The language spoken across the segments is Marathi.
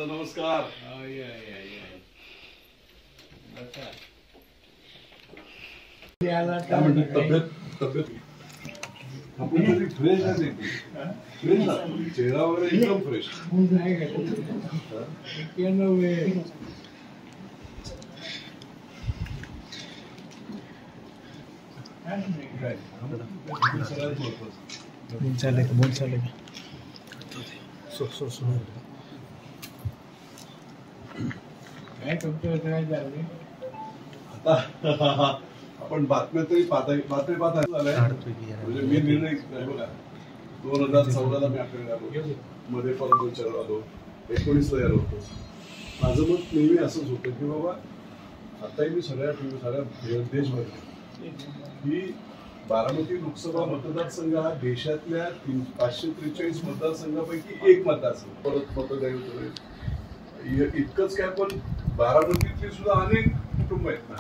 दादा नमस्कार. काय म्हणतात तब्येत आपली तरी फ्रेश आहे फ्रेश ना चेहरा वगैरे एकदम फ्रेश. आता आपण बातम्या तरी बातमी पाहता म्हणजे मी निर्णय बघा 2014ला मी आपल्याला आलो, मध्ये परत 2-4 आलो, 19ला आलो होतो. माझं मत नेहमी असंच होतं की बाबा आताही मी सगळ्या देशभर की बारामती लोकसभा मतदारसंघ हा देशातल्या 543 मतदारसंघापैकी एक मतदारसंघ. परत मतदान इतकंच काय, पण बारामतीतली सुद्धा अनेक कुटुंब आहेत ना,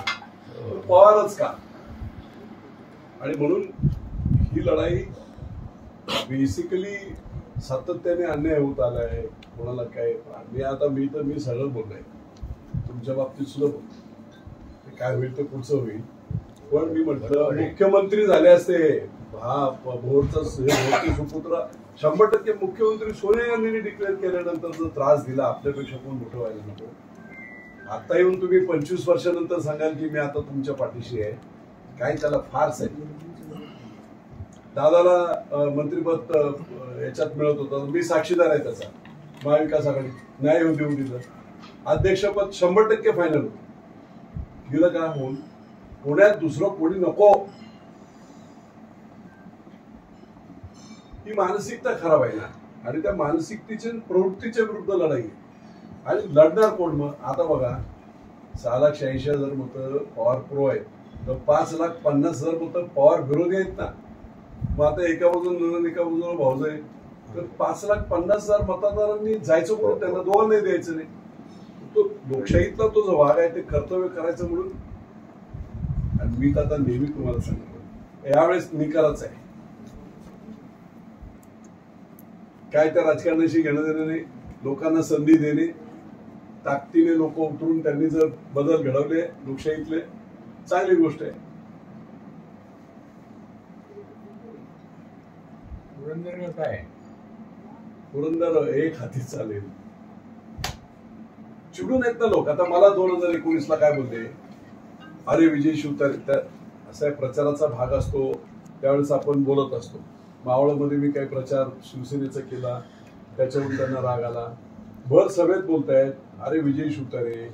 पवारच का. आणि म्हणून ही लढाई बेसिकली सातत्याने अन्याय होत आलाय. कोणाला काय मी सरळ बोललोय, तुमच्या बाबतीत सुद्धा बोलतो, काय होईल तर पुढचं होईल. पण मी म्हटलं मुख्यमंत्री झाले असते, हा भोरचा सुपुत्र 100% मुख्यमंत्री सोनिया गांधींनी डिक्लेअर केल्यानंतर जर त्रास दिला, आपल्यापेक्षा कोण मोठं व्हायला नको. आता येऊन तुम्ही 25 वर्षानंतर सांगाल की मी आता तुमच्या पाठीशी आहे, काय त्याला फारच आहे. दादाला मंत्रिपद याच्यात मिळत होतं, मी साक्षीदार आहे त्याचा. महाविकास आघाडी नाही होऊ देऊ दिलं, अध्यक्षपद 100% फायनल होतं. दिलं का होऊन, पुण्यात दुसरं कोणी नको. ही मानसिकता खराब आहे ना, आणि त्या मानसिकतेच्या प्रवृत्तीच्या विरुद्ध लढाई. आणि लढणार कोण मग. आता बघा 6,86,000 मतं पवार प्रो आहेत, तर 5,50,000 मतं पवार विरोधी आहेत ना. मग आता एका बाजून एका बाजूला भाऊज आहे, तर 5,50,000 मतदारांनी जायचं म्हणून त्यांना दोघांना द्यायचं नाही. तो लोकशाहीतला तो जो भाग आहे ते कर्तव्य करायचं म्हणून. आणि मी तर आता नेहमी तुम्हाला सांगितलं, यावेळेस निकालाच आहे. काय त्या राजकारणाशी घेणं देणं नाही. लोकांना संधी देणे, ताकदीने लोक उतरून त्यांनी जर बदल घडवले लोकशाहीतले, चांगली गोष्ट आहे. पुरंदर काय, पुरंदर एक हाती चालेल. चिडून आहेत ना लोक. आता मला 2019ला काय बोलले, अरे विजय शिवतारे, असा प्रचाराचा भाग असतो त्यावेळेस आपण बोलत असतो. मावळमध्ये मी काही प्रचार शिवसेनेचा केला, त्याच्यावरून त्यांना राग आला. भर सभेत बोलतायत, अरे विजय शिवतारे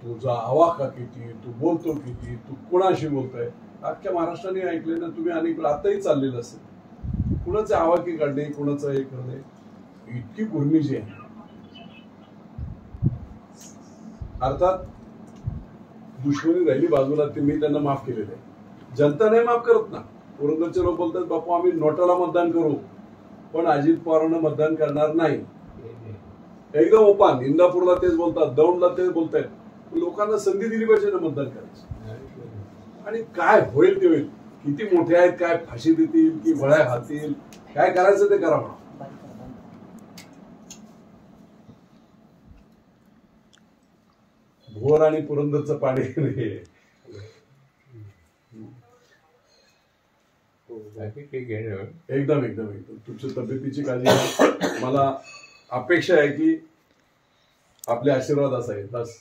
तुझा आवाका किती, तू बोलतो किती, तू कोणाशी बोलतोय. अख्ख्या महाराष्ट्राने ऐकले ना तुम्ही, अनेक आताही चाललेलं असेल. कुणाचे आवाकी काढणे, कुणाचं हे करणे, इतकी गुर्मीजी आहे. अर्थात दुश्मनी राहिली बाजूला, ते मी त्यांना माफ केलेलं आहे. जनता नाही माफ करत ना. पुरंदरचे लोक बोलतात बापू आम्ही नोटाला मतदान करू, पण अजित पवारांना मतदान करणार नाही. एकदम ओपन. इंदापूरला तेच बोलतात, दौंडला तेच बोलतायत. लोकांना संधी दिली पाहिजे ना मतदान करायची. आणि काय होईल ते होईल. किती मोठे आहेत, काय फाशी देतील की वळ्या घालतील, काय करायचं ते करा म्हणा. भोर आणि पुरंदरचं पाणी एकदम एकदम एकदम तुमच्या तब्येतीची काळजी. मला अपेक्षा आहे की आपले आशीर्वाद असावे बस.